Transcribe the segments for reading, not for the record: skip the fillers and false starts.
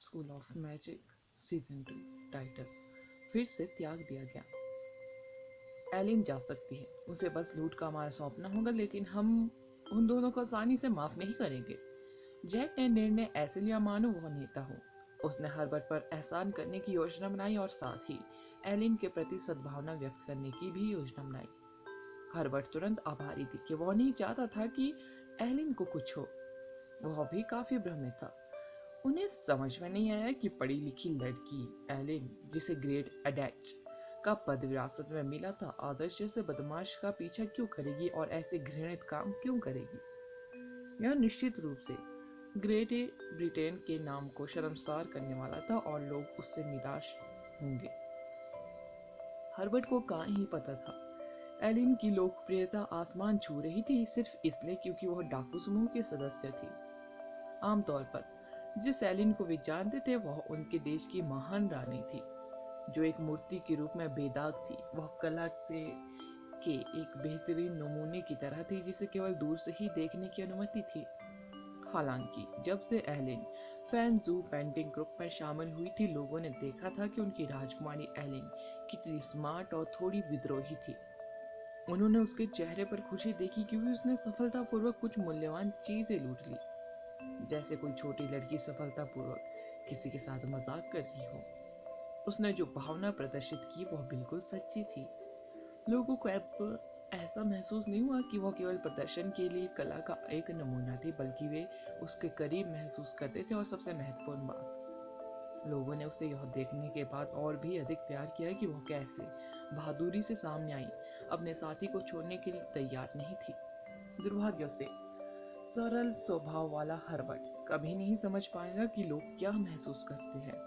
School of magic season 2 title फिर से त्याग दिया गया। एलिन जा सकती है, उसे बस लूट का माल सौंपना होगा, लेकिन हम उन दोनों को आसानी से माफ नहीं करेंगे। जैक ने निर्णय ऐसे लिया मानो वह नेता हो। उसने हर्बर्ट पर एहसान करने की योजना बनाई और साथ ही एलिन के प्रति सद्भावना व्यक्त करने की भी योजना बनाई। हर्बर्ट तुरंत आभारी थी कि वह नहीं चाहता था कि एलिन को कुछ हो। वह भी काफी भ्रमित था। उन्हें समझ में नहीं आया कि पढ़ी लिखी लड़की एलिन, जिसे ग्रेट एडेक्ट का पद विरासत में मिला था, आदर्श जैसे बदमाश का पीछा क्यों करेगी और ऐसे घृणित काम क्यों करेगी। यह निश्चित रूप से ग्रेट ब्रिटेन के नाम को शर्मसार करने वाला था और लोग उससे निराश होंगे। हर्बर्ट को कहाँ ही पता था एलिन की लोकप्रियता आसमान छू रही थी, सिर्फ इसलिए क्योंकि वह डाकू समूह के सदस्य थी। आमतौर पर जिस एलिन को वे जानते थे वह उनके देश की महान रानी थी, जो एक मूर्ति के रूप में बेदाग थी। वह कला के एक बेहतरीन नमूने की तरह थी जिसे केवल दूर से ही देखने की अनुमति थी। हालांकि जब से एलिन फैन जू पेंटिंग ग्रुप में शामिल हुई थी, लोगों ने देखा था कि उनकी राजकुमारी एलिन कितनी स्मार्ट और थोड़ी विद्रोही थी। उन्होंने उसके चेहरे पर खुशी देखी क्योंकि उसने सफलतापूर्वक कुछ मूल्यवान चीजें लूट ली, जैसे कोई छोटी लड़की सफलतापूर्वक किसी के साथ मजाक कर रही हो। उसने जो भावना प्रदर्शित की वह बिल्कुल सच्ची थी। लोगों को अब ऐसा महसूस नहीं हुआ कि वह केवल प्रदर्शन के लिए कला का एक नमूना थी, बल्कि वे उसके करीब महसूस करते थे। और सबसे महत्वपूर्ण बात, लोगों ने उसे यह देखने के बाद और भी अधिक प्यार किया कि वह कैसे बहादुरी से सामने आई, अपने साथी को छोड़ने के लिए तैयार नहीं थी। दुर्भाग्य से सरल स्वभाव वाला हर्बर्ट कभी नहीं समझ पाएगा कि लोग क्या महसूस करते हैं।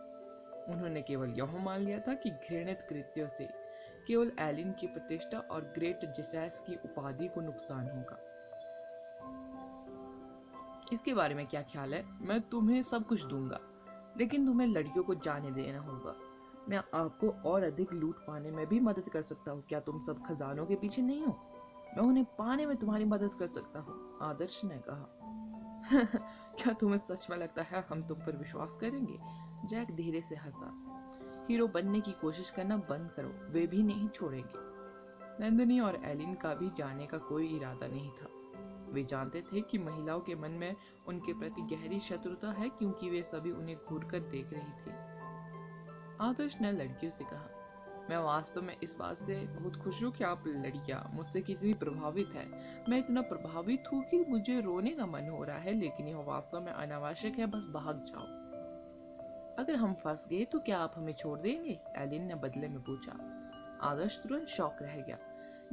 उन्होंने केवल यह मान लिया था कि घृणित कृत्यों से केवल एलिन की प्रतिष्ठा और ग्रेट जेसस की उपाधि को नुकसान होगा। इसके बारे में क्या ख्याल है? मैं तुम्हें सब कुछ दूंगा, लेकिन तुम्हें लड़कियों को जाने देना होगा। मैं आपको और अधिक लूट पाने में भी मदद कर सकता हूँ। क्या तुम सब खजानों के पीछे नहीं हो? मैं उन्हें पाने में तुम्हारी मदद कर सकता हूँ, आदर्श ने कहा। क्या तुम्हें सच में लगता है हम तुम पर विश्वास करेंगे? जैक धीरे से हंसा। हीरो बनने की कोशिश करना बंद करो, वे भी नहीं छोड़ेंगे। नंदिनी और एलिन का भी जाने का कोई इरादा नहीं था। वे जानते थे कि महिलाओं के मन में उनके प्रति गहरी शत्रुता है, क्योंकि वे सभी उन्हें घूरकर देख रही थी। आदर्श ने लड़कियों से कहा, मैं वास्तव में इस बात से बहुत खुश हूँ कि आप लड़कियां मुझसे कितनी प्रभावित हैं। मैं इतना प्रभावित हूँ कि मुझे रोने का मन हो रहा है, लेकिन यह वास्तव में अनावश्यक है। बस भाग जाओ। अगर हम फंस गए तो क्या आप हमें छोड़ देंगे? एलिन ने बदले में पूछा। आदर्श तुरंत शॉक रह गया।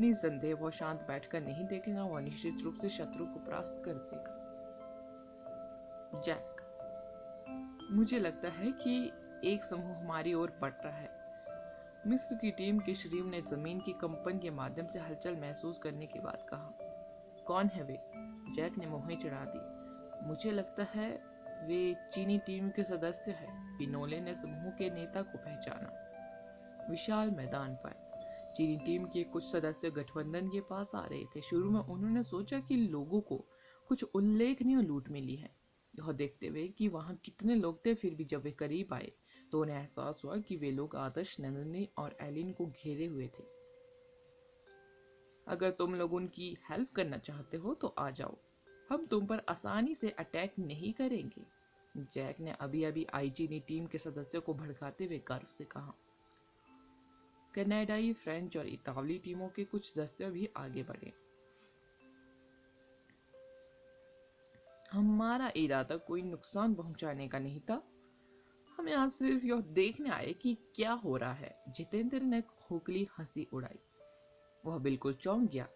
निसंदेह वह शांत बैठकर नहीं देखेगा, वह निश्चित रूप से शत्रु को परास्त कर देगा। जैक, मुझे लगता है कि एक समूह हमारी ओर बढ़ रहा है। मिस्र की टीम के शरीफ ने जमीन की कंपन के माध्यम से हलचल महसूस करने के बाद कहा। कौन है वे? जैक ने मुंह चढ़ा दी। मुझे लगता है वे चीनी टीम के सदस्य हैं। पिनोले ने समूह के नेता को पहचाना। विशाल मैदान पर चीनी टीम के कुछ सदस्य गठबंधन के पास आ रहे थे। शुरू में उन्होंने सोचा कि लोगों को कुछ उल्लेखनीय लूट मिली है। यह देखते हुए कि वहां कितने लोग थे, फिर भी जब वे करीब आए तो उन्हें एहसास हुआ कि वे लोग आदर्श, नंदिनी और एलिन को घेरे हुए थे। अगर तुम लोग उनकी हेल्प करना चाहते हो तो आ जाओ, हम तुम पर आसानी से अटैक नहीं करेंगे। जैक ने अभी अभी आई चीनी टीम के सदस्यों को भड़काते हुए गर्व से कहा। कनाडाई, फ्रेंच और इतालवी टीमों के कुछ सदस्य भी आगे बढ़े। हमारा इरादा कोई नुकसान पहुंचाने का नहीं था। हम यहाँ सिर्फ यह देखने आए कि क्या हो रहा है। जितेंद्र ने खोखली हंसी उड़ाई। वह बिल्कुल चौंक गया।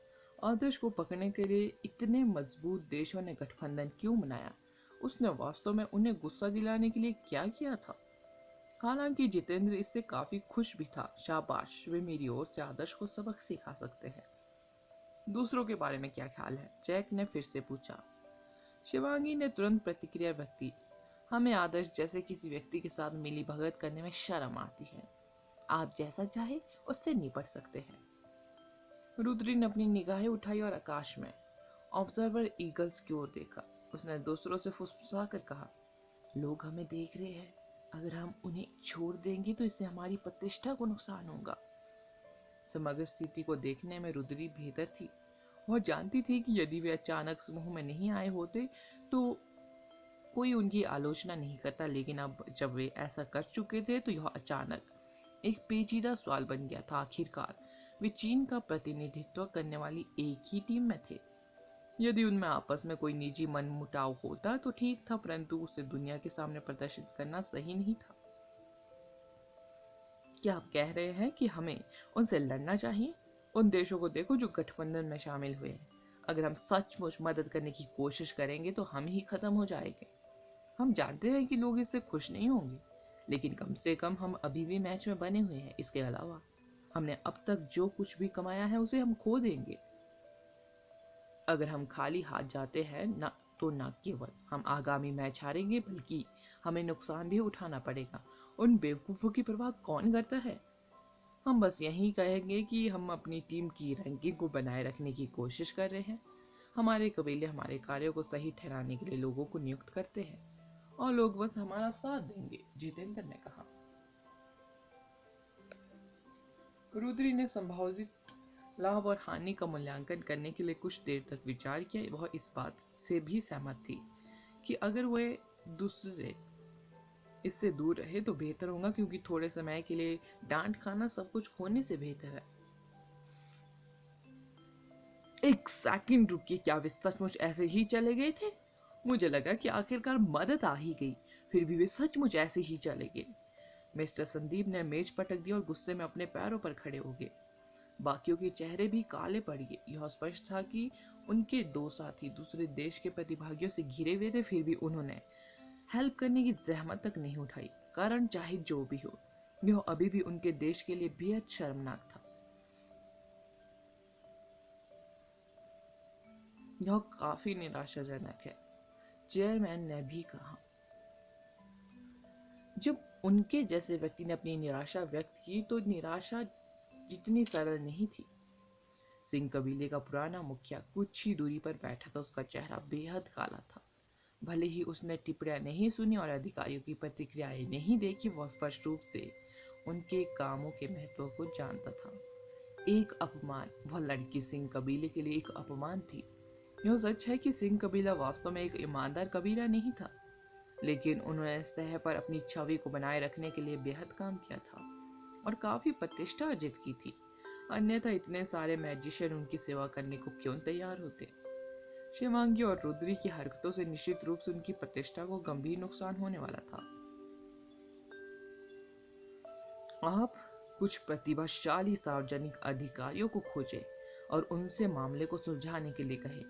आदर्श को पकड़ने के लिए इतने मजबूत देशों ने गठबंधन क्यों बनाया? उसने वास्तव में उन्हें गुस्सा दिलाने के लिए क्या किया था? हालांकि जितेंद्र इससे काफी खुश भी था। शाबाश, वे मेरी ओर से आदर्श को सबक सिखा सकते हैं। दूसरों के बारे में क्या ख्याल है? जैक ने फिर से पूछा। शिवांगी ने तुरंत प्रतिक्रिया व्यक्त की। हमें आदर्श जैसे किसी व्यक्ति के साथ मिली भगत करने में शर्म आती है। आप जैसा चाहे उससे निपट सकते हैं। रुद्री ने अपनी निगाहें उठाई और आकाश में ऑब्जर्वर ईगल्स की ओर देखा। उसने दूसरों से फुसफुसा कर कहा, लोग हमें देख रहे हैं। अगर हम उन्हें छोड़ देंगे तो इससे हमारी प्रतिष्ठा को नुकसान होगा। समग्र स्थिति को देखने में रुद्री बेहतर थी। वह जानती थी कि यदि वे अचानक समूह में नहीं आए होते तो कोई उनकी आलोचना नहीं करता, लेकिन अब जब वे ऐसा कर चुके थे तो यह अचानक एक पेचीदा सवाल बन गया था। आखिरकार वे चीन का प्रतिनिधित्व करने वाली एक ही टीम में थे। यदि उनमें आपस में कोई निजी मनमुटाव होता तो ठीक था, परंतु उसे दुनिया के सामने प्रदर्शित करना सही नहीं था। क्या आप कह रहे हैं कि हमें उनसे लड़ना चाहिए? उन देशों को देखो जो गठबंधन में शामिल हुए हैं। अगर हम सचमुच मदद करने की कोशिश करेंगे तो हम ही खत्म हो जाएंगे। हम जानते हैं कि लोग इससे खुश नहीं होंगे, लेकिन कम से कम हम अभी भी मैच में बने हुए हैं। इसके अलावा हमने अब तक जो कुछ भी कमाया है उसे हम खो देंगे। अगर हम खाली हाथ जाते हैं ना केवल हम आगामी मैच हारेंगे, बल्कि हमें नुकसान भी उठाना पड़ेगा। उन बेवकूफ़ों की परवाह कौन करता है? हम बस यही कहेंगे कि हम अपनी टीम की रैंकिंग को बनाए रखने की कोशिश कर रहे हैं। हमारे कबीले हमारे कार्यों को सही ठहराने के लिए लोगों को नियुक्त करते हैं और लोग बस हमारा साथ देंगे, जितेंद्र ने कहा। रुद्री ने संभावित लाभ और हानि का मूल्यांकन करने के लिए कुछ देर तक विचार किया। वह इस बात से भी सहमत थी कि अगर वह दूसरे इससे दूर रहे तो बेहतर होगा, क्योंकि थोड़े समय के लिए डांट खाना सब कुछ खोने से बेहतर है। एक सेकंड रुकिए, क्या वे सचमुच ऐसे ही चले गए थे? मुझे लगा कि आखिरकार मदद आ ही गई, फिर भी वे सचमुच ऐसे ही चले गए। मिस्टर संदीप ने मेज पटक दी और गुस्से में अपने पैरों पर खड़े हो गए। बाकियों के चेहरे भी काले पड़ गए। यह स्पष्ट था कि उनके दो साथी दूसरे देश के प्रतिभागियों से घिरे हुए थे, फिर भी उन्होंने हेल्प करने की जहमत तक नहीं उठाई। कारण चाहे जो भी हो, यह अभी भी उनके देश के लिए बेहद शर्मनाक था। यह काफी निराशाजनक है, चेयरमैन ने भी कहा। जब उनके जैसे व्यक्ति ने अपनी निराशा व्यक्त की तो निराशा जितनी सरल नहीं थी। सिंह कबीले का पुराना मुखिया कुछ ही दूरी पर बैठा था। उसका चेहरा बेहद काला था। भले ही उसने टिप्पणियां नहीं सुनी और अधिकारियों की प्रतिक्रियाएं नहीं देखी, वह स्पष्ट रूप से उनके कामों के महत्व को जानता था। एक अपमान, वह लड़की सिंह कबीले के लिए एक अपमान थी। यह सच है कि सिंह कबीला वास्तव में एक ईमानदार कबीला नहीं था, लेकिन उन्होंने सतह पर अपनी छवि को बनाए रखने के लिए बेहद काम किया था और काफी प्रतिष्ठा अर्जित की थी। अन्यथा इतने सारे मैजिशियन उनकी सेवा करने को क्यों तैयार होते? शिवांगी और रुद्री की हरकतों से निश्चित रूप से उनकी प्रतिष्ठा को गंभीर नुकसान होने वाला था। आप कुछ प्रतिभाशाली सार्वजनिक अधिकारियों को खोजें और उनसे मामले को सुलझाने के लिए कहें।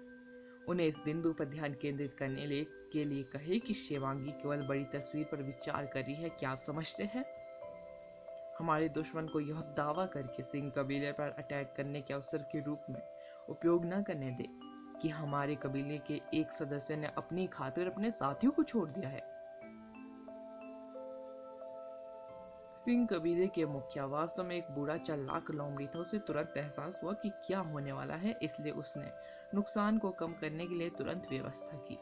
उन्हें इस बिंदु पर ध्यान केंद्रित करने के लिए कहे कि शिवांगी केवल बड़ी तस्वीर पर विचार कर रही है। क्या आप समझते हैं? हमारे दुश्मन को यह दावा करके सिंह कबीले पर अटैक करने के अवसर के रूप में उपयोग न करने दे कि हमारे कबीले के एक सदस्य ने अपनी खातिर अपने साथियों को छोड़ दिया है। सिंह कबीले के मुखिया वास्तव में एक बूढ़ा चालाक लोमड़ी था। उसे तुरंत एहसास हुआ कि क्या होने वाला है, इसलिए उसने नुकसान को कम करने के लिए तुरंत व्यवस्था की।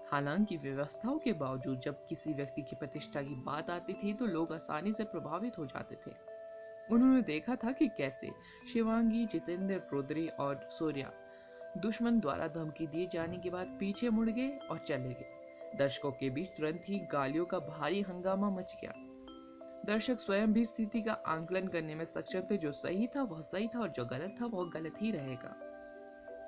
हालांकि व्यवस्थाओं के बावजूद जब किसी व्यक्ति की प्रतिष्ठा की बात आती थी तो लोग आसानी से प्रभावित हो जाते थे। उन्होंने देखा था कि कैसे शिवांगी, जितेंद्र, रुद्री और सूर्या दुश्मन द्वारा धमकी दिए जाने के बाद पीछे मुड़ गए और चले गए। दर्शकों के बीच तुरंत ही गालियों का भारी हंगामा मच गया। दर्शक स्वयं भी स्थिति का आंकलन करने में सक्षम थे। जो सही था वह सही था और जो गलत था वह गलत ही रहेगा।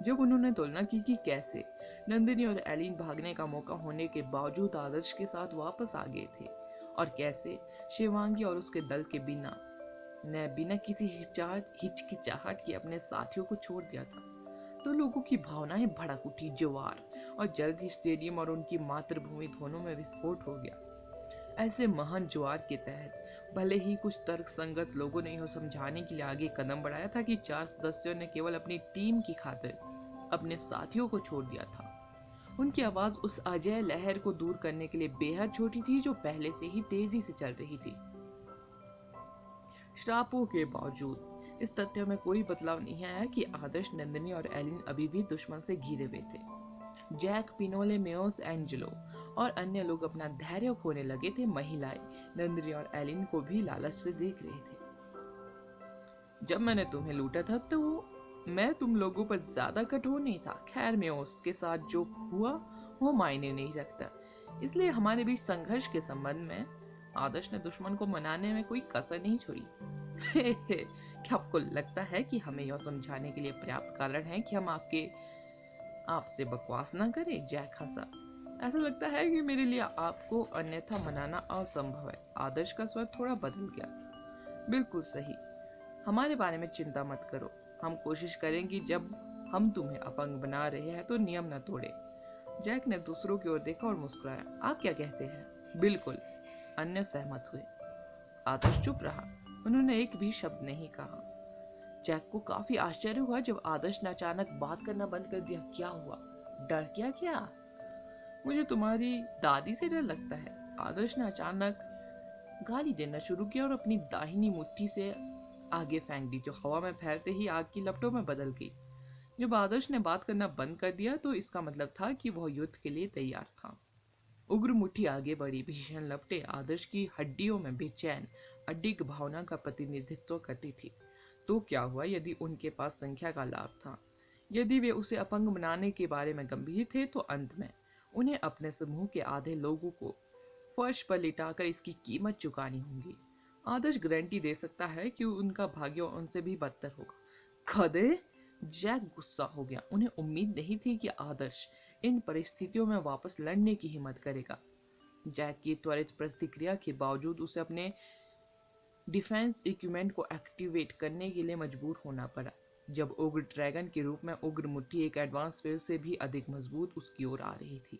जब उन्होंने तुलना की कि कैसे नंदिनी और एलिन भागने का मौका होने के बावजूद आदर्श के साथ वापस आ गए थे और कैसे शिवांगी और उसके दल के बिना किसी हिचकिचाहट के अपने साथियों को छोड़ दिया था, तो लोगों की भावनाएं भड़क उठी। ज्वार और जल्द ही स्टेडियम और उनकी मातृभूमि दोनों में विस्फोट हो गया। ऐसे महान ज्वार के तहत भले ही कुछ तर्क संगत लोगों ने यह समझाने के लिए आगे कदम बढ़ाया था कि 4 सदस्यों ने केवल अपनी टीम की खातिर अपने साथियों को छोड़ दिया था। उनकी आवाज उस अजय लहर को दूर करने के लिए बेहद छोटी थी जो पहले से ही तेजी से चल रही थी। श्रापों के बावजूद इस तथ्य में कोई बदलाव नहीं आया कि आदर्श, नंदिनी और एलिन अभी भी दुश्मन से घिरे हुए थे। जैक, पिनोले, मेयोस, एंजेलो और अन्य लोग अपना धैर्य खोने लगे थे। महिलाएं नंदिनी और एलिन को भी लालच से देख रही थी। जब मैंने तुम्हें लूटा था तो मैं तुम लोगों पर ज्यादा कठोर नहीं था। खैर, मैं उसके साथ जो हुआ वो मायने नहीं रखता। इसलिए हमारे बीच संघर्ष के संबंध में आदर्श ने दुश्मन को मनाने में कोई कसर नहीं छोड़ी। क्या आपको लगता है कि हमें यह समझाने के लिए पर्याप्त कारण है कि हम आपसे बकवास ना करें? जैक हंसा। ऐसा लगता है कि मेरे लिए आपको अन्यथा मनाना असंभव है। आदर्श का स्वर थोड़ा बदल गया। बिल्कुल सही। हमारे बारे में चिंता मत करो। हम कोशिश करेंगे जब हम तुम्हें अपंग बना रहे हैं तो नियम न तोड़े। जैक ने दूसरों की ओर देखा और मुस्कुराया। आप क्या कहते हैं? बिल्कुल, अन्य सहमत हुए। आदर्श चुप रहा। उन्होंने एक भी शब्द नहीं कहा। जैक को काफी आश्चर्य हुआ जब आदर्श ने अचानक बात करना बंद कर दिया। क्या हुआ? डर क्या? मुझे तुम्हारी दादी से डर लगता है। आदर्श ने अचानक गाली देना शुरू किया और अपनी दाहिनी मुट्ठी से आगे फेंक दी, जो हवा में फैलते ही आग की लपटों में बदल गई। जब आदर्श ने बात करना बंद कर दिया तो इसका मतलब था कि वह युद्ध के लिए तैयार था। उग्र मुट्ठी आगे बढ़ी। भीषण लपटें आदर्श की हड्डियों में बेचैन अडिग भावना का प्रतिनिधित्व करती थी। तो क्या हुआ यदि उनके पास संख्या का लाभ था? यदि वे उसे अपंग बनाने के बारे में गंभीर थे तो अंत में उन्हें अपने समूह के आधे लोगों को फर्श पर लिटाकर इसकी कीमत चुकानी होगी। आदर्श गारंटी दे सकता है कि उनका भाग्य उनसे भी बदतर होगा। खदे! जैक गुस्सा हो गया। उन्हें उम्मीद नहीं थी कि आदर्श इन परिस्थितियों में वापस लड़ने की हिम्मत करेगा। जैक की त्वरित प्रतिक्रिया के बावजूद उसे अपने डिफेंस इक्विपमेंट को एक्टिवेट करने के लिए मजबूर होना पड़ा। जब उग्र ड्रैगन के रूप में उग्र मुट्ठी एक एडवांस फील्ड से भी अधिक मजबूत उसकी ओर आ रही थी।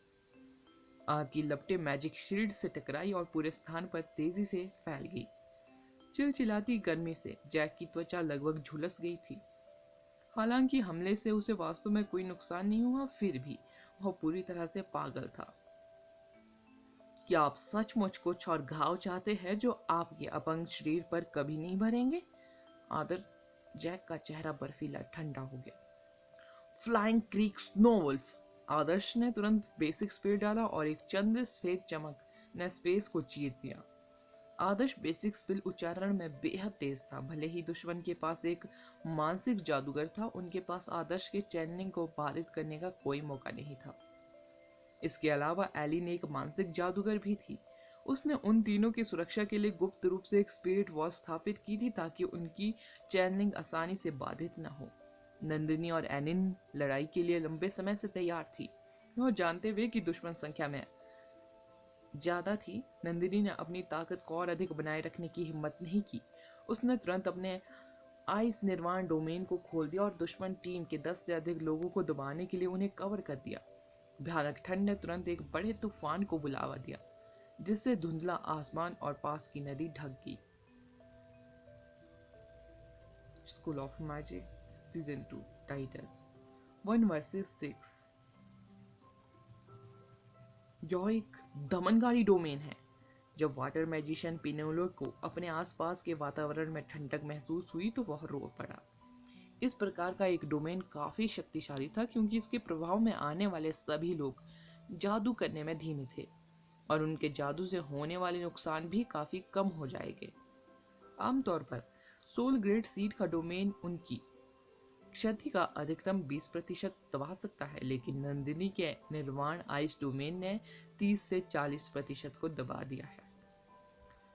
आग की लपटें मैजिक शील्ड से टकराई और पूरे स्थान पर तेजी से फैल गई। चिलचिलाती गर्मी से जैक की त्वचा लगभग झुलस गई थी। हालांकि हमले से उसे वास्तव में कोई नुकसान नहीं हुआ, फिर भी वह पूरी तरह से पागल था। क्या आप सचमुच कुछ और घाव चाहते हैं जो आपके अपंग शरीर पर कभी नहीं भरेंगे? आदर जैक का चेहरा बर्फीला ठंडा हो गया। Flying creek स्नोवुल्फ। आदर्श ने तुरंत बेसिक स्पीड डाला और एक चंद्र सफेद चमक ने स्पेस को चीर दिया। आदर्श बेसिक स्पिल उच्चारण में बेहद तेज था। भले ही दुश्मन के पास एक मानसिक जादूगर था, उनके पास आदर्श के चैनलिंग को बाधित करने का कोई मौका नहीं था। इसके अलावा एलिन एक मानसिक जादूगर भी थी। उसने उन तीनों की सुरक्षा के लिए गुप्त रूप से एक स्पिरिट वॉच स्थापित की थी ताकि उनकी चैनलिंग आसानी से बाधित न हो। नंदिनी और एनिन लड़ाई के लिए लंबे समय से तैयार थी। वह जानते हुए कि दुश्मन संख्या में ज्यादा थी, नंदिनी ने अपनी ताकत को और अधिक बनाए रखने की हिम्मत नहीं की। उसने तुरंत अपने आइस निर्वाण डोमेन को खोल दिया और दुश्मन टीम के 10 से अधिक लोगों को दबाने के लिए उन्हें कवर कर दिया। भयानक ठंड ने तुरंत एक बड़े तूफान को बुलावा दिया, जिससे धुंधला आसमान और पास की नदी ढक गई। School of magic season 2 title 1 versus 6। यह एक दमनकारी डोमेन है। जब वाटर मैजिशियन पिनोलो को अपने आसपास के वातावरण में ठंडक महसूस हुई तो वह रो पड़ा। इस प्रकार का एक डोमेन काफी शक्तिशाली था क्योंकि इसके प्रभाव में आने वाले सभी लोग जादू करने में धीमे थे और उनके जादू से होने वाले नुकसान भी काफी कम हो जाएंगे। आमतौर पर सोल ग्रेड सीड का डोमेन उनकी क्षति का अधिकतम 20% दबा सकता है, लेकिन नंदिनी के निर्वाण आइस डोमेन ने 30 से 40% को दबा दिया है।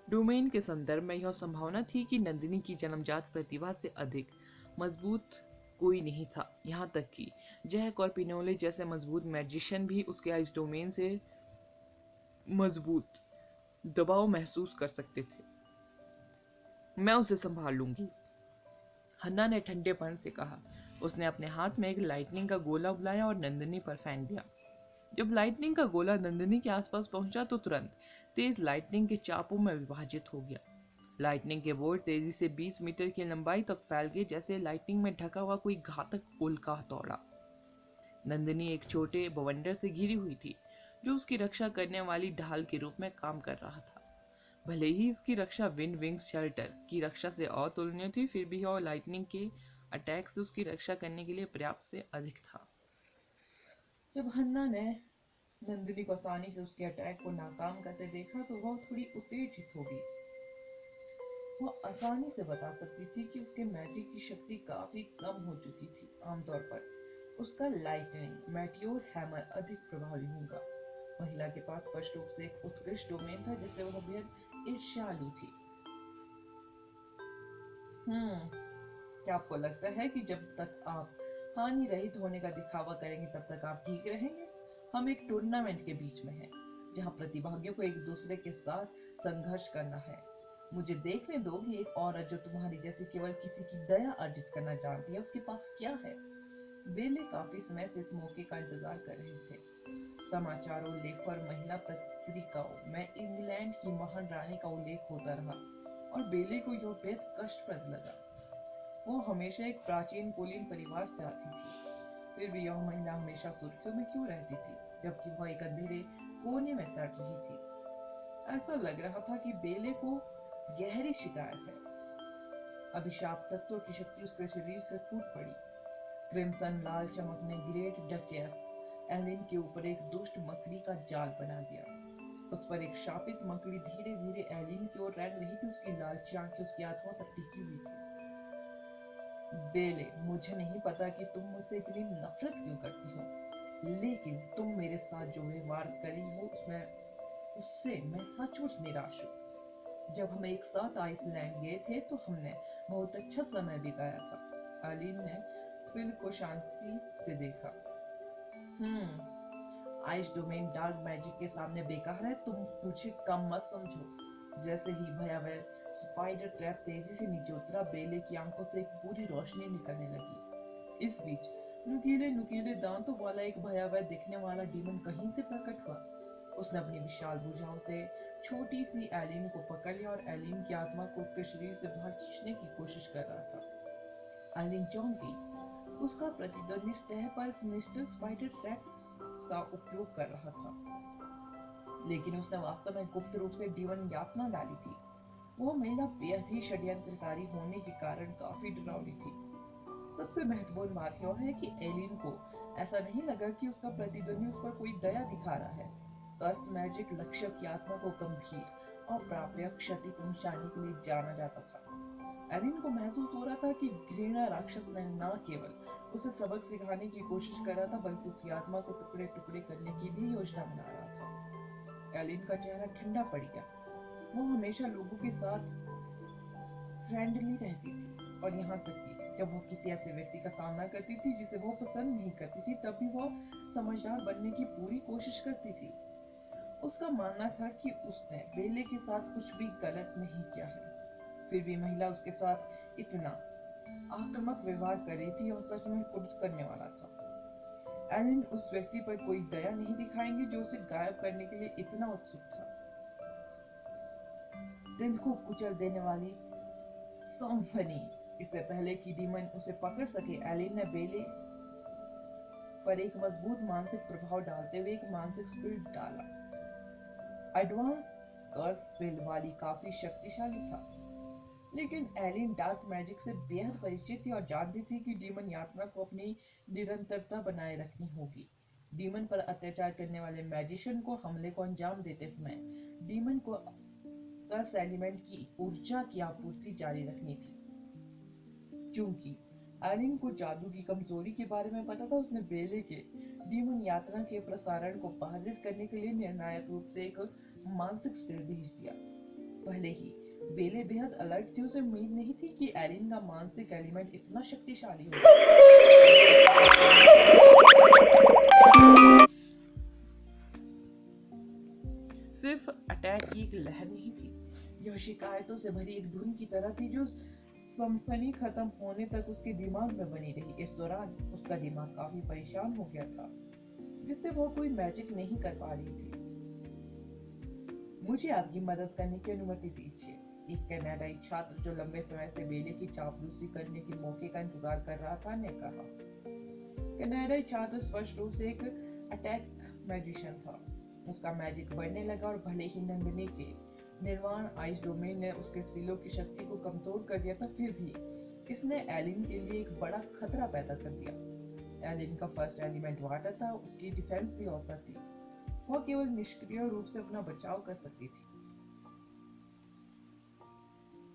डोमेन के संदर्भ में यह संभावना थी कि नंदिनी की जन्मजात प्रतिभा से अधिक मजबूत कोई नहीं था। यहाँ तक कि जैक और पिनोले जैसे मजबूत मैजिशियन भी उसके आइस डोमेन से मजबूत दबाव महसूस कर सकते थे। मैं उसे संभाल लूंगी, हन्ना ने ठंडेपन से कहा। उसने अपने हाथ में एक लाइटनिंग का गोला बुलाया और नंदिनी पर फेंक दिया। जब लाइटनिंग का गोला नंदिनी के आसपास पहुंचा तो तुरंत तेज लाइटनिंग के चापों में विभाजित हो गया। लाइटनिंग के बोल्ट तेजी से 20 मीटर की लंबाई तक फैल गए, जैसे लाइटनिंग में ढका हुआ कोई घातक उल्का हथौड़ा। नंदिनी एक छोटे बवंडर से घिरी हुई थी जो उसकी रक्षा करने वाली ढाल के रूप में काम कर रहा था। भले ही इसकी रक्षा विंड विंग्स शेल्टर की रक्षा से अतुलनीय थी, फिर भी यह लाइटनिंग के अटैक से उसकी रक्षा करने के लिए पर्याप्त से अधिक था। जब हन्ना ने नंदिनी को आसानी से उसके अटैक को नाकाम करते देखा तो वह थोड़ी उत्तेजित हो गई। वह आसानी से बता सकती थी कि उसके मैजिक की शक्ति काफी कम हो चुकी थी। आमतौर पर उसका लाइटनिंग मेटियोर हैमर अधिक प्रभावी होगा। महिला के पास स्पष्ट रूप से एक उत्कृष्ट डोमेन था जिससे वह बेहद ईर्ष्यालु थी। क्या आपको लगता है कि जब तक आप हानि रहित होने का दिखावा करेंगे तब तक आप ठीक रहेंगे? हम एक टूर्नामेंट के बीच में हैं, जहां प्रतिभागियों को एक दूसरे के साथ संघर्ष करना है। मुझे देखने दो कि एक औरत जो तुम्हारी जैसी केवल किसी की दया अर्जित करना जानती है, उसके पास क्या है। बेले काफी समय से इस मौके का इंतजार कर रहे थे। समाचारों, लेखों और महिला पत्रिकाओं में इंग्लैंड की महान रानी का उल्लेख होता रहा और बेले को यह बेहद कष्टप्रद लगा। वो हमेशा एक प्राचीन कुलीन परिवार से आती थी, फिर भी यह महिला हमेशा सुर्खियों में क्यों रहती थी, जबकि वह एक अंधेरे कोने में सड़ रही थी। ऐसा लग रहा था कि बेले को गहरी शिकायत है। अभिशाप तत्वों की शक्ति उसके शरीर से फूट पड़ी। क्रिम्सन लाल चमक ने ग्रेट डचेस एलिन के ऊपर एक दुष्ट मकड़ी का जाल बना दिया। उस पर एक शापित मकड़ी धीरे धीरे एलिन की ओर रैंग रही थी। उसकी लालची आंखें उसकी आत्मा पर टिकी हुई थी। बेले, मुझे नहीं पता कि तुम मुझसे इतनी नफरत क्यों करती हो, लेकिन तुम मेरे साथ जो व्यवहार करी हो उससे मैं सचमुच निराश हूँ। जब हम एक साथ आइसलैंड गए थे तो हमने बहुत अच्छा समय बिताया था। एलिन ने स्पिल को शांति से देखा। आइस डोमेन डार्क मैजिक के सामने बेकार है, तुम मुझे कम मत समझो। जैसे ही भयावह स्पाइडर ट्रैप तेजी से नीचे उतरा, बेले की आंखों से एक पूरी रोशनी निकलने लगी। इस बीच नुकीले नुकीले दांतों वाला एक भयावह दिखने वाला डीमन कहीं से प्रकट हुआ। उसने अपनी विशाल भुजाओं से छोटी सी एलिन को पकड़ लिया और एलिन की आत्मा को उसके शरीर से बाहर खींचने की कोशिश कर रहा था। एलिन चौंक गई। उसका प्रतिद्वंदी सतह पर मिस्टर स्पाइडर ट्रैप का उपयोग कर रहा था, लेकिन उसने वास्तव में गुप्त रूप से डीमन यातना डाली थी। वो महिला बेहद ही षड्यंत्रकारी होने के कारण काफी डरावनी थी। सबसे महत्वपूर्ण बात यह है कि एलिन को ऐसा नहीं लगा कि उसका प्रतिद्वंदी उस पर कोई दया दिखा रहा है। कर्स मैजिक लक्ष्य की आत्मा को गंभीर और प्राप्य क्षति पहुंचाने के लिए जाना जाता था। एलिन को महसूस हो रहा था कि घृणा राक्षस ने न केवल उसे सबक सिखाने की कोशिश कर रहा था, बल्कि उसकी आत्मा को टुकड़े टुकड़े करने की भी योजना बना रहा था। एलिन का चेहरा ठंडा पड़ गया। वो हमेशा लोगों के साथ फ्रेंडली रहती थी और यहाँ तक कि जब वो किसी ऐसे व्यक्ति का सामना करती थी जिसे वो पसंद नहीं करती थी, तब भी वो समझदार बनने की पूरी कोशिश करती थी। उसका मानना था कि उसने बेले के साथ कुछ भी गलत नहीं किया है, फिर भी महिला उसके साथ इतना आक्रामक व्यवहार कर रही थी और सच में क्रोध करने वाला था। एलिन उस व्यक्ति पर कोई दया नहीं दिखाएंगे जो उसे गायब करने के लिए इतना उत्सुक था। दिल को कुचल देने वाली सिम्फनी। इससे पहले कि डीमन उसे पकड़ सके, एलिन ने बेले पर एक मजबूत मानसिक प्रभाव डालते हुए एक मानसिक स्पिल डाला। एडवांस कर्स स्पिल वाली काफी शक्तिशाली था, लेकिन एलिन डार्क मैजिक से बेहद परिचित थी और जानती थी कि डीमन यात्रा को अपनी निरंतरता बनाए रखनी होगी। डीमन पर अत्याचार करने वाले मैजिशियन को हमले को अंजाम देते समय डीमन को कर्स एलिमेंट की ऊर्जा की आपूर्ति जारी रखनी थी। क्योंकि एलिन को जादू की कमजोरी के बारे में पता था, उसने बेले के डीमन यात्रा के प्रसारण को बाधित करने के लिए निर्णायक रूप से एक मानसिक स्पिल भेज दिया। पहले ही बेले बेहद अलर्ट थी। उसे उम्मीद नहीं थी कि एलिन का मानसिक एलिमेंट इतना शक्तिशाली होगा। सिर्फ अटैक की एक लहर नहीं थी, यह शिकायतों से भरी एक धुन की तरह थी जो सिम्फनी खत्म होने तक उसके दिमाग में बनी रही। इस दौरान उसका दिमाग काफी परेशान हो गया था, जिससे वह कोई मैजिक नहीं कर पा रही थी। मुझे आपकी मदद करने की अनुमति दीजिए, एक कनाडाई छात्र जो लंबे समय से बेले की चापलूसी करने के मौके का इंतजार कर रहा था ने कहा। कनाडाई छात्र स्पष्ट रूप से एक अटैक मैजिशियन था। उसका मैजिक बढ़ने लगा और भले ही नंदिनी के निर्वाण आइस डोमेन ने उसके स्पिलों की शक्ति को कमजोर कर दिया था, फिर भी इसने एलिन के लिए एक बड़ा खतरा पैदा कर दिया। एलिन का फर्स्ट एलिमेंट वाटर था, उसकी डिफेंस भी औसत थी। वह केवल निष्क्रिय रूप से अपना बचाव कर सकती थी।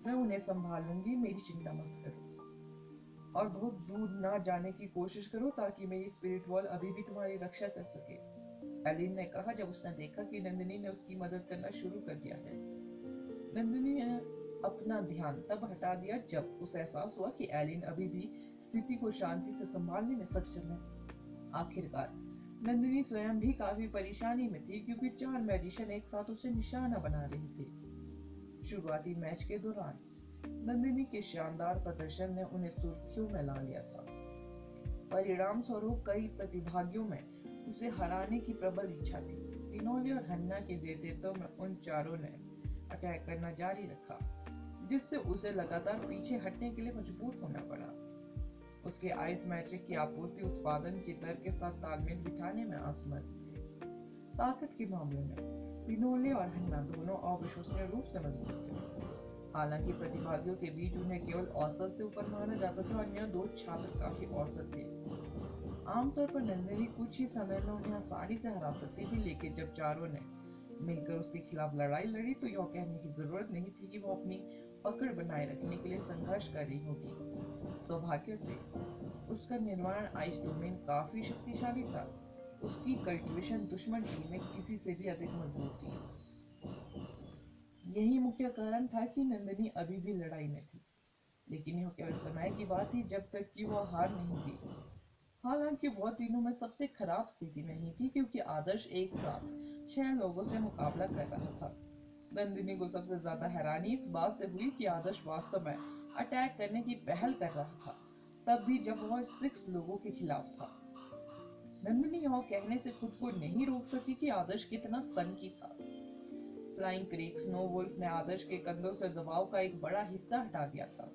मैं उन्हें संभाल लूंगी, मेरी चिंता मत करो, और बहुत दूर ना जाने की कोशिश करो ताकि मेरी स्पिरिट वॉल अभी भी तुम्हारी रक्षा कर सके, एलिन ने कहा जब उसने देखा कि नंदिनी ने उसकी मदद करना शुरू कर दिया है। नंदिनी ने अपना ध्यान तब हटा दिया जब उसे एहसास हुआ कि एलिन अभी भी स्थिति को शांति से संभालने में सक्षम है। आखिरकार नंदिनी स्वयं भी काफी परेशानी में थी क्योंकि 4 मैजिशियन एक साथ उसे निशाना बना रहे थे। शुरुआती मैच के दौरान नंदिनी के शानदार प्रदर्शन ने उन्हें सुर्खियों में ला लिया था। परिणाम स्वरूप कई प्रतिभागियों में उसे हराने की प्रबल इच्छा थी। विनोले और हन्ना के नेतृत्व में उन चारों ने अटैक करना जारी रखा, जिससे उसे लगातार पीछे हटने के लिए मजबूर होना पड़ा। उसके आइस मैट्रिक की आपूर्ति उत्पादन की दर के साथ तालमेल बिठाने में असमर्थ थे। ताकत के मामले में विनोले और हन्ना दोनों अविश्वसनीय रूप से मजबूत थे। हालांकि प्रतिभागियों के बीच उन्हें केवल औसत से ऊपर माना जाता था, अन्य 2 छात्र काफी औसत थे। आमतौर पर नंदिनी कुछ ही समय में उन्हें आसानी से हरा सकती थी, लेकिन जब चारों ने मिलकर उसके खिलाफ लड़ाई लड़ी तो यह कहने की जरूरत नहीं थी कि वो अपनी पकड़ बनाए रखने के लिए संघर्ष कर रही होगी। सौभाग्य से उसका निर्माण आइस डोमेन काफी शक्तिशाली था। उसकी कल्टीवेशन दुश्मन टीम में किसी से भी अधिक मजबूत थी। यही मुख्य कारण था कि नंदिनी अभी भी लड़ाई में थी, लेकिन यह केवल समय की बात थी जब तक कि वह हार नहीं गई। हालांकि वह तीनों में सबसे खराब स्थिति में ही थी क्योंकि आदर्श एक साथ 6 लोगों से मुकाबला कर रहा था। नंदिनी को सबसे ज्यादा हैरानी इस बात से हुई कि आदर्श वास्तव में अटैक करने की पहल कर रहा था, तब भी जब वह 6 लोगों के खिलाफ था। नंदिनी यह कहने से खुद को नहीं रोक सकी कि आदर्श कितना सनकी था। फ्लाइंग क्रीक स्नो वुल्फ ने आदर्श के कंधों से दबाव का एक बड़ा हिस्सा हटा दिया था।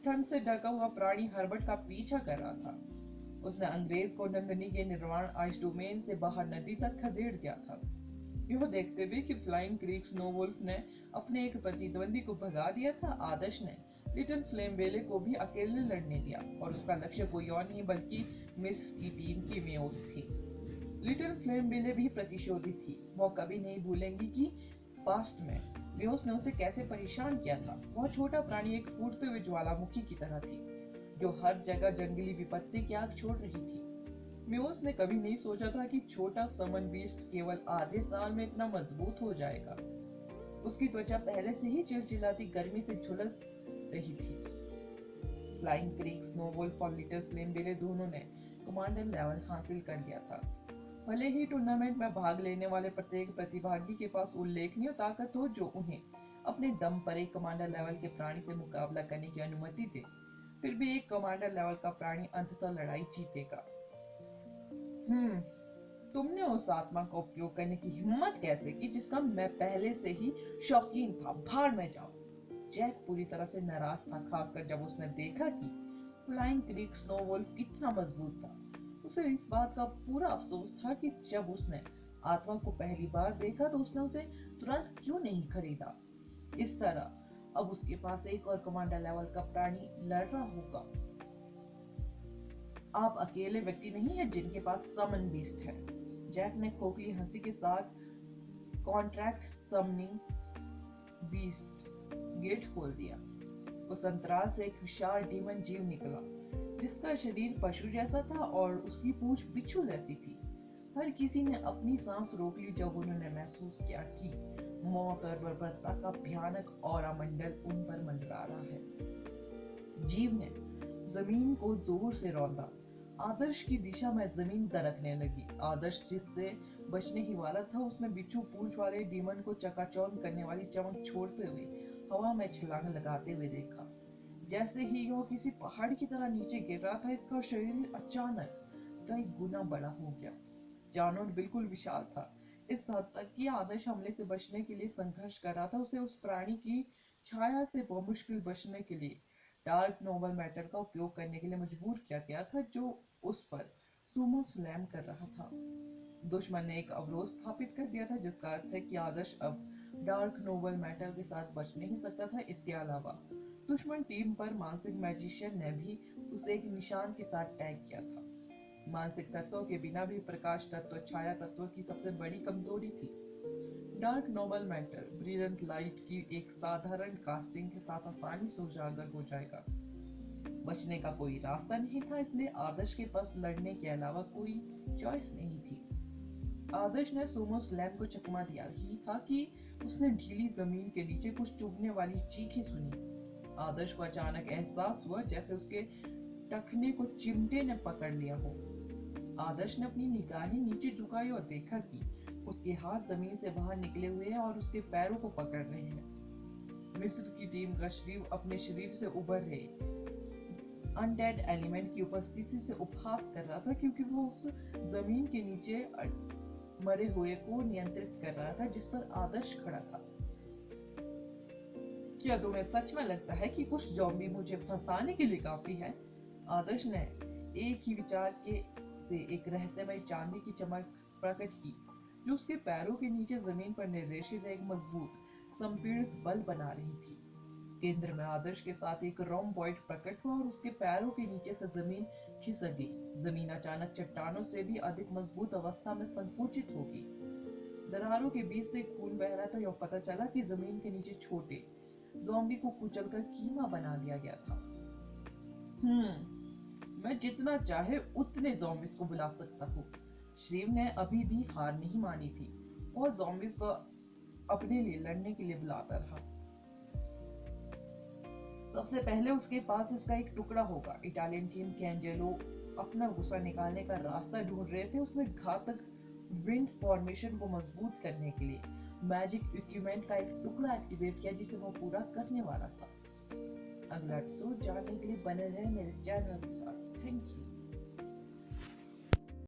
ठंड से ढका हुआ प्राणी हर्बर्ट का पीछा कर रहा था। उसने अंग्रेज को नंदिनी के निर्वाण आइस डोमेन से बाहर नदी तक खदेड़ दिया था। यह देखते हुए कि फ्लाइंग क्रीक स्नो वुल्फ ने अपने एक प्रतिद्वंदी को भगा दिया था, आदर्श ने लिटिल फ्लेम बेले को भी अकेले लड़ने दिया, और उसका लक्ष्य कोई और नहीं बल्कि मिस की टीम की मेयोस थी। लिटिल फ्लेम बेले भी प्रतिशोधी थी। वह कभी नहीं भूलेंगी कि पास्ट में मेयोस ने उसे कैसे परेशान किया था। वह छोटा प्राणी एक फूटते हुए ज्वालामुखी की तरह थी, जो हर जगह जंगली विपत्ति की आग छोड़ रही थी। मेयोस ने कभी नहीं सोचा था कि छोटा समन बीस्ट केवल आधे साल में इतना मजबूत हो जाएगा। उसकी त्वचा पहले से ही चिलचिलाती गर्मी से झुलस रही थी। फ्लाइंग क्रीक स्नो वुल्फ और लिटिल फ्लेम बेले दोनों ने कमांडर लेवल हासिल कर लिया था। भले ही टूर्नामेंट में भाग लेने वाले प्रत्येक प्रतिभागी के पास उल्लेखनीय ताकत हो जो उन्हें अपने दम पर एक कमांडर लेवल के प्राणी से मुकाबला करने की अनुमति दे, फिर भी एक कमांडर लेवल का प्राणी अंततः लड़ाई जीतेगा। तुमने उस आत्मा का उपयोग करने की हिम्मत कैसे की जिसका मैं पहले से ही शौकीन था, भाड़ में जाओ। जैक पूरी तरह से नाराज था, खासकर जब उसने देखा कि फ्लाइंग क्रीक स्नो वुल्फ कितना मजबूत था। उसे इस बात का पूरा अफसोस था कि जब उसने आत्मा को पहली बार देखा तो उसने उसे तुरंत क्यों नहीं खरीदा। इस तरह अब उसके पास एक और कमांडर लेवल का प्राणी लड़ रहा होगा। आप अकेले व्यक्ति नहीं है जिनके पास समन बीस्ट है। जैक ने खोखली हंसी के साथ कॉन्ट्रैक्ट समनिंग बीस्ट गेट खोल दिया। उस अंतराल से एक विशाल डीमन जीव निकला, जिसका शरीर पशु जैसा था और उसकी पूंछ बिच्छू जैसी थी। हर किसी ने अपनी सांस रोक ली जब उन्होंने महसूस किया कि मौत और बर्बरता का भयानक औरा मंडल उन पर मंडरा रहा है। जीव ने जमीन को जोर से रौंदा। आदर्श की दिशा में जमीन दरकने लगी। आदर्श जिससे बचने ही वाला था, उसने बिच्छू पूंछ वाले डीमन को चकाचौंध करने वाली चमक छोड़ते हुए हवा में छलांग लगाते हुए देखा। जैसे ही यह किसी पहाड़ की तरह नीचे गिर रहा था, इसका शरीर अचानक कई गुना बड़ा हो गया। जानवर बिल्कुल विशाल था, इस हद तक कि आदर्श हमले से बचने के लिए संघर्ष कर रहा था। उसे उस प्राणी की छाया से मुश्किल बचने के लिए डार्क नोबल मेटल का उपयोग करने के लिए मजबूर किया गया था, जो उस पर सुमो स्लैम कर रहा था। दुश्मन ने एक अवरोध स्थापित कर दिया था, जिसका अर्थ है कि आदर्श अब डार्क नोबल मेटल के साथ बच नहीं सकता था। इसके अलावा दुश्मन टीम पर मानसिक मैजिशियन ने भी उसे एक निशान के साथ टैग किया था। मानसिक तत्वों के बिना भी प्रकाश तत्व छाया तत्व की सबसे बड़ी कमजोरी थी। Dark noble matter brilliant light की एक साधारण कास्टिंग के साथ आसानी से उजागर हो जाएगा। बचने का कोई रास्ता नहीं था, इसलिए आदर्श के पास लड़ने के अलावा कोई चॉइस नहीं थी। आदर्श ने सोमो स्लैम को चकमा दिया ही था कि उसने ढीली जमीन के नीचे कुछ चुभने वाली चीखें सुनी। आदर्श को अचानक एहसास हुआ जैसे उसके टखने को चिमटे ने पकड़ लिया हो। आदर्श ने अपनी निगाहें नीचे झुकाई और देखा कि उसके हाथ जमीन से बाहर निकले हुए हैं और उसके पैरों को पकड़ रहे हैं। मिस्र की टीम का शरीर अपने शरीर से उभर रहे अनडेड एलिमेंट की उपस्थिति से उपहास कर रहा था, क्योंकि वो उस जमीन के नीचे मरे हुए को नियंत्रित कर रहा था जिस पर आदर्श खड़ा था। क्या तुम्हें सच में लगता है कि कुछ ज़ॉम्बी मुझे फंसाने के लिए काफी है? आदर्श ने एक ही विचार के से एक रहस्यमय चांदी की चमक प्रकट की जो उसके पैरों के नीचे जमीन पर निर्देशित एक मजबूत संपीड़ित बल बना रही थी। केंद्र में आदर्श के साथ एक रोम्बॉइड प्रकट हुआ और उसके पैरों के नीचे से जमीन खिसक गई। जमीन अचानक चट्टानों से भी अधिक मजबूत अवस्था में संकुचित हो गई। दरारों के बीच से खून बह रहा था। यह पता चला कि जमीन के नीचे छोटे ज़ॉम्बी को कुचलकर कीमा बना दिया गया था। मैं जितना चाहे उतने ज़ॉम्बीज को बुला सकता हूँ। श्रीव ने अभी भी हार नहीं मानी थी और ज़ॉम्बीज को अपने लिए लड़ने के लिए बुलाता रहा। सबसे पहले उसके पास इसका एक टुकड़ा होगा। इटालियन टीम के एंजेलो अपना गुस्सा निकालने का रास्ता ढूंढ रहे थे। उसने घातक विंड फॉर्मेशन को मजबूत करने के लिए मैजिक इक्विपमेंट का एक टुकड़ा एक्टिवेट किया जिसे वो पूरा करने वाला था। अगला एपिसोड जानने के लिए बने रहे मेरे चैनल के साथ। Thank you.